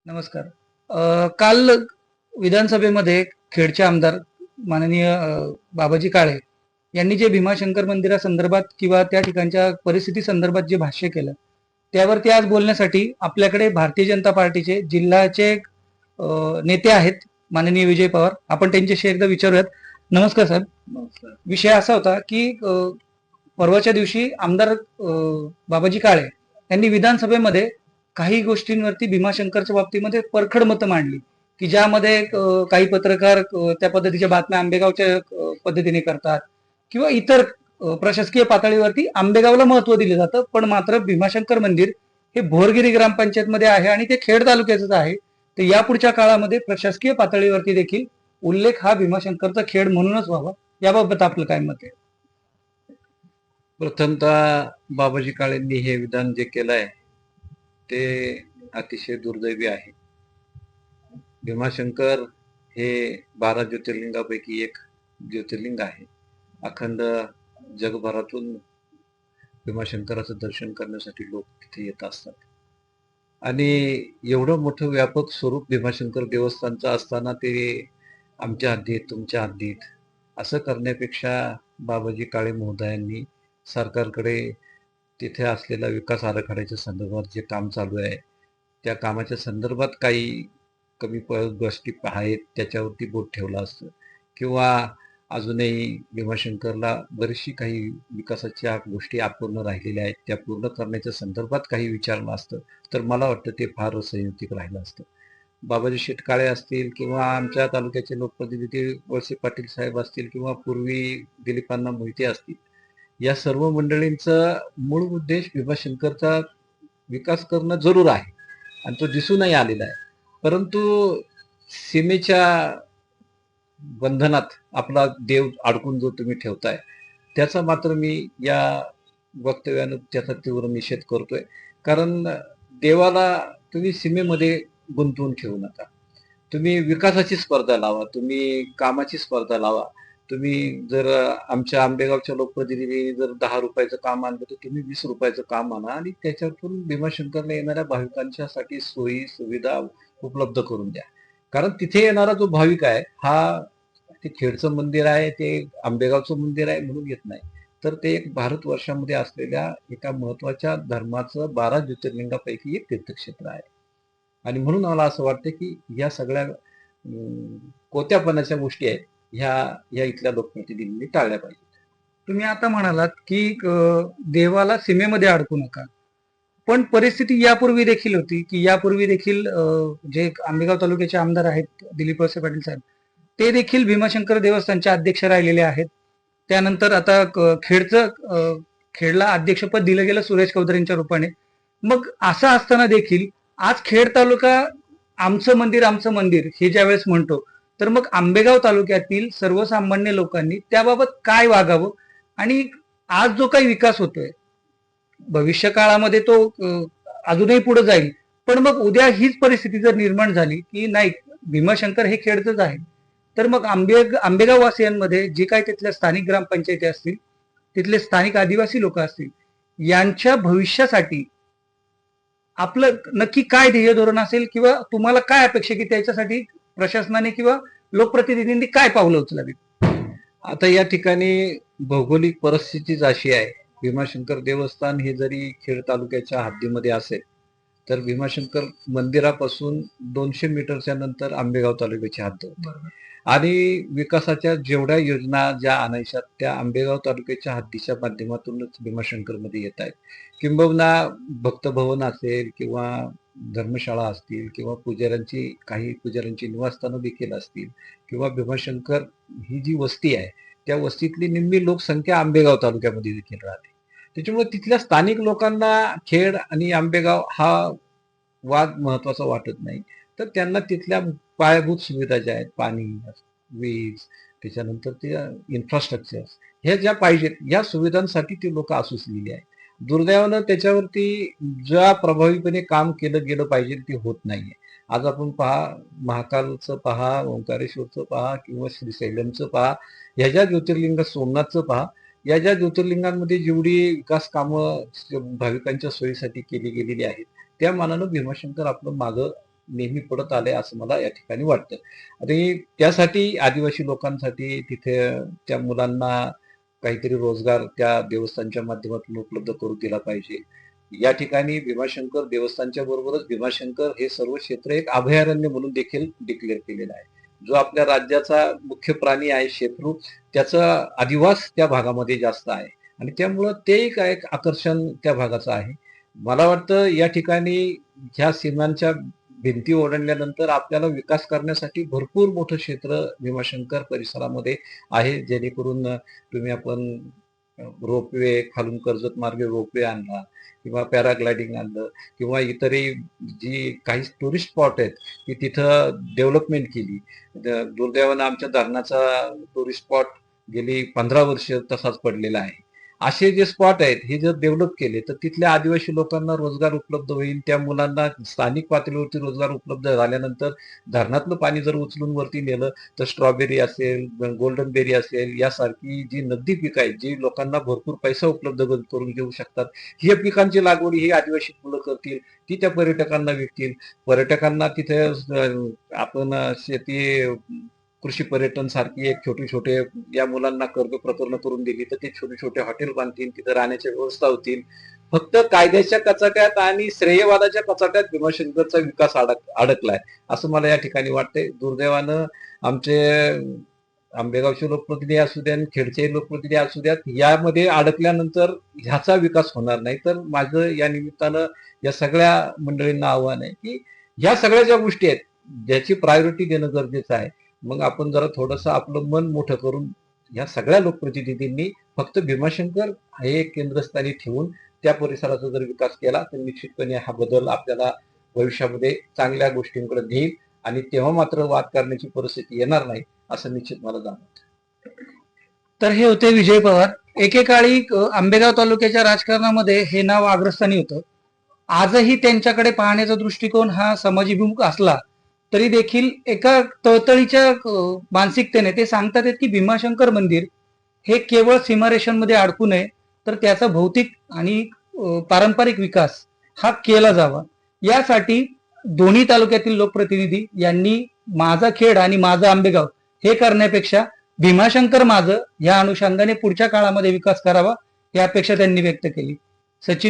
नमस्कार. काल विधानसभेमध्ये खेडचे आमदार माननीय बाबाजी काळे यांनी जे भीमाशंकर मंदिरासंदर्भात किंवा त्या ठिकाणच्या परिस्थिती संदर्भात जे भाष्य केलं, त्यावरती आज बोलण्यासाठी आपल्याकडे भारतीय जनता पार्टीचे जिल्ह्याचे नेते आहेत माननीय विजय पवार. आपण त्यांच्याशी एकदा विचारूयात. नमस्कार साहेब. नमस्कार. विषय असा होता की परवाच्या दिवशी आमदार बाबाजी काळे यांनी विधानसभेमध्ये काही गोष्टींवरती भीमाशंकरच्या बाबतीमध्ये परखड मतं मांडली की ज्यामध्ये काही पत्रकार त्या पद्धतीच्या बातम्या आंबेगावच्या पद्धतीने करतात किंवा इतर प्रशासकीय पातळीवरती आंबेगावला महत्व दिले जातं, पण मात्र भीमाशंकर मंदिर हे भोरगिरी ग्रामपंचायत मध्ये आहे आणि ते खेड तालुक्याचंच आहे. तर यापुढच्या काळामध्ये प्रशासकीय पातळीवरती देखील उल्लेख हा भीमाशंकरचा खेड म्हणूनच व्हावा, याबाबत आपलं काय मत आहे? प्रथमतः बाबाजी काळेंनी हे विधान जे केलं आहे ते अतिशय दुर्दैवी आहे. भीमाशंकर हे 12 ज्योतिर्लिंगापैकी एक ज्योतिर्लिंग आहे. अखंड जगभरातून भीमाशंकराचं दर्शन करण्यासाठी लोक तिथे येत असतात आणि एवढं मोठं व्यापक स्वरूप भीमाशंकर देवस्थानचं असताना ते आमच्या हद्दीत तुमच्या हद्दीत असं करण्यापेक्षा बाबाजी काळे महोदयांनी सरकारकडे तिथे असलेल्या विकास आराखड्याच्या संदर्भात जे काम चालू आहे त्या कामाच्या संदर्भात काही कमी गोष्टी आहेत त्याच्यावरती बोट ठेवला असतं, किंवा अजूनही भीमाशंकरला बरीचशी काही विकासाच्या गोष्टी अपूर्ण राहिलेल्या आहेत त्या पूर्ण करण्याच्या संदर्भात काही विचारलं असतं तर मला वाटतं ते फार संयुक्तिक राहिलं असतं. बाबाजी शेटकाळे असतील किंवा आमच्या तालुक्याचे लोकप्रतिनिधी वळसे पाटील साहेब असतील किंवा पूर्वी दिलीपांना मोहिते असतील, या सर्व मंडळींचा मूळ उद्देश भीमाशंकरचा विकास करणं जरूर आहे आणि तो दिसूनही आलेला आहे. परंतु सीमेच्या बंधनात आपला देव अडकून जो तुम्ही ठेवताय त्याचा मात्र मी या वक्तव्यानं त्याचा तीव्र निषेध करतोय. कारण देवाला तुम्ही सीमेमध्ये गुंतवून ठेवू नका. तुम्ही विकासाची स्पर्धा लावा, तुम्ही कामाची स्पर्धा लावा. तुम्ही जर आमच्या आंबेगावच्या लोकप्रतिनिधींनी जर 10 रुपयाचं काम आणलं तर तुम्ही 20 रुपयाचं काम आणा आणि त्याच्यातून भीमाशंकरला येणाऱ्या भाविकांच्यासाठी सोयी सुविधा उपलब्ध करून द्या. कारण तिथे येणारा जो भाविक आहे हा ते खेडचं मंदिर आहे, ते आंबेगावचं मंदिर आहे म्हणून येत नाही, तर ते एक भारतवर्षामध्ये असलेल्या एका महत्वाच्या धर्माचं 12 ज्योतिर्लिंगापैकी एक तीर्थक्षेत्र आहे. आणि म्हणून मला असं वाटतं की या सगळ्या कोत्यापणाच्या गोष्टी आहेत ह्या इथल्या लोकप्रतिनिधींनी टाळल्या पाहिजेत. तुम्ही आता म्हणालात की देवाला सीमेमध्ये अडकू नका, पण परिस्थिती यापूर्वी देखील होती की यापूर्वी देखील जे आंबेगाव तालुक्याचे आमदार आहेत दिलीप वळसे पाटील साहेब, ते देखील भीमाशंकर देवस्थानचे अध्यक्ष राहिलेले आहेत. त्यानंतर आता खेडला अध्यक्षपद दिलं गेलं सुरेश कौदरेंच्या रूपाने. मग असं असताना देखील आज खेड तालुका आमचं मंदिर हे ज्यावेळेस म्हणतो, तर मग आंबेगाव तालुक्यातील सर्वसामान्य लोकांनी त्याबाबत काय वागावं आणि आज जो काही विकास होतोय भविष्य काळामध्ये तो अजूनही पुढे जाईल, पण मग उद्या हीच परिस्थिती जर निर्माण झाली की नाही भीमाशंकर हे खेडचंच आहे, तर मग आंबेगाव वासियांमध्ये जे काही तिथल्या स्थानिक ग्रामपंचायती असतील, तिथले स्थानिक आदिवासी लोक असतील, यांच्या भविष्यासाठी आपलं नक्की काय ध्येय धोरण असेल किंवा तुम्हाला काय अपेक्षा की त्याच्यासाठी प्रशासनाने किंवा लोकप्रतिनिधींनी काय पावलं उचलावी? आता या ठिकाणी भौगोलिक परिस्थितीच अशी आहे. भीमाशंकर देवस्थान हे जरी खेड तालुक्याच्या हद्दीमध्ये असेल तर भीमाशंकर मंदिरापासून 200 मीटरच्या नंतर आंबेगाव तालुक्याची हद्द होती आणि विकासाच्या जेवढ्या योजना ज्या आणायच्या त्या आंबेगाव तालुक्याच्या हद्दीच्या माध्यमातूनच भीमाशंकर मध्ये येत आहेत. किंबहुना भक्तभवन असेल किंवा धर्मशाळा असतील किंवा काही पुजाऱ्यांची निवासस्थानं देखील असतील किंवा भीमाशंकर ही जी वस्ती आहे त्या वस्तीतली निम्मी लोकसंख्या आंबेगाव तालुक्यामध्ये देखील राहते. त्याच्यामुळे तिथल्या स्थानिक लोकांना खेड आणि आंबेगाव हा वाद महत्वाचा वाटत नाही, तर त्यांना तिथल्या पायाभूत सुविधा ज्या आहेत, पाणी, वीज, त्याच्यानंतर ते इन्फ्रास्ट्रक्चर, ह्या ज्या पाहिजेत या सुविधांसाठी ती लोक आसुसलेली आहेत. दुर्दैवानं त्याच्यावरती ज्या प्रभावीपणे काम केलं गेलं पाहिजे ते होत नाहीये. आज आपण पहा, महाकालचं पहा, ओंकारेश्वरचं पहा किंवा श्रीशैलमचं पहा, ह्या ज्या ज्योतिर्लिंग, सोमनाथचं पहा, या ज्या ज्योतिर्लिंगांमध्ये जेवढी विकास कामं भाविकांच्या सोयीसाठी केली गेलेली आहेत त्या मानानं भीमाशंकर आपलं मागं नेहमी पडत आलंय असं मला या ठिकाणी वाटतं. आणि त्यासाठी आदिवासी लोकांसाठी तिथे त्या मुलांना काहीतरी रोजगार त्या देवस्थानच्या माध्यमातून उपलब्ध करून दिला पाहिजे. या ठिकाणी भीमाशंकर देवस्थानच्या बरोबरच भीमाशंकर हे सर्व क्षेत्र एक अभयारण्य म्हणून देखील डिक्लेअर केलेलं आहे. जो आपल्या राज्याचा मुख्य प्राणी आहे शेत्रू, त्याचा अधिवास त्या भागामध्ये जास्त आहे आणि त्यामुळं ते एक आकर्षण त्या भागाचं आहे. मला वाटतं या ठिकाणी ह्या सीमांच्या भिंती ओलांडल्यानंतर आपल्याला विकास करण्यासाठी भरपूर मोठं क्षेत्र भीमाशंकर परिसरामध्ये आहे. जेणेकरून आपण रोपवे खालून कर्जत मार्गे रोपवे आणला किंवा पॅराग्लायडिंग आणलं किंवा इतरही जी काही टुरिस्ट स्पॉट आहेत की तिथं डेव्हलपमेंट केली. दुर्दैवानं आमच्या धरणाचा टुरिस्ट स्पॉट गेली 15 वर्ष तसाच पडलेला आहे. असे जे स्पॉट आहेत हे जर डेव्हलप केले तर तिथल्या आदिवासी लोकांना रोजगार उपलब्ध होईल. त्या मुलांना स्थानिक पातळीवरती रोजगार उपलब्ध झाल्यानंतर धरणातलं पाणी जर उचलून वरती नेलं तर स्ट्रॉबेरी असेल, गोल्डन बेरी असेल यासारखी जी नगदी पिकं आहेत जी लोकांना भरपूर पैसा उपलब्ध करून देऊ शकतात. ही पिकांची लागवड ही आदिवासी मुलं करतील, ती त्या पर्यटकांना विकतील. पर्यटकांना तिथे आपण शेती कृषी पर्यटन सारखी एक छोटे या मुलांना कर्ज प्रकरण करून दिली तर ते छोटे हॉटेल बांधतील, तिथे राहण्याच्या व्यवस्था होतील. फक्त कायद्याच्या कचाट्यात आणि श्रेयवादाच्या कचाट्यात भीमाशंकरचा विकास अडकलाय असं मला या ठिकाणी वाटतंय. दुर्दैवानं आमचे आंबेगावचे लोकप्रतिनिधी असू द्या आणि खेडचे लोकप्रतिनिधी असू द्यात, यामध्ये अडकल्यानंतर ह्याचा विकास होणार नाही. तर माझं या निमित्तानं या सगळ्या मंडळींना आव्हान आहे की ह्या सगळ्या ज्या गोष्टी आहेत ज्याची प्रायोरिटी देणं गरजेचं आहे. मग आपण जरा थोडंसं आपलं मन मोठं करून ह्या सगळ्या लोकप्रतिनिधींनी फक्त भीमाशंकर हे केंद्रस्थानी ठेवून त्या परिसराचा जर विकास केला तर निश्चितपणे हा बदल आपल्याला भविष्यामध्ये चांगल्या गोष्टींकडे नेईल आणि तेव्हा मात्र वाद करण्याची परिस्थिती येणार नाही असं निश्चित मला जाणवतं. तर हे होते विजय पवार. एकेकाळी आंबेगाव तालुक्याच्या राजकारणामध्ये हे नाव अग्रस्थानी होतं. आजही त्यांच्याकडे पाहण्याचा दृष्टिकोन हा समाजाभिमुख असला तरी देखील एका तळतळीच्या मानसिकतेने ते सांगतात की भीमाशंकर मंदिर हे केवळ सीमारेषांमध्ये अडकू नये, तर त्याचा भौतिक आणि पारंपरिक विकास हा केला जावा. यासाठी दोन्ही तालुक्यातील लोकप्रतिनिधी यांनी माझा खेड आणि माझा आंबेगाव हे करण्यापेक्षा भीमाशंकर माझं या अनुषंगाने पुढच्या काळामध्ये विकास करावा ही अपेक्षा त्यांनी व्यक्त केली. सचिन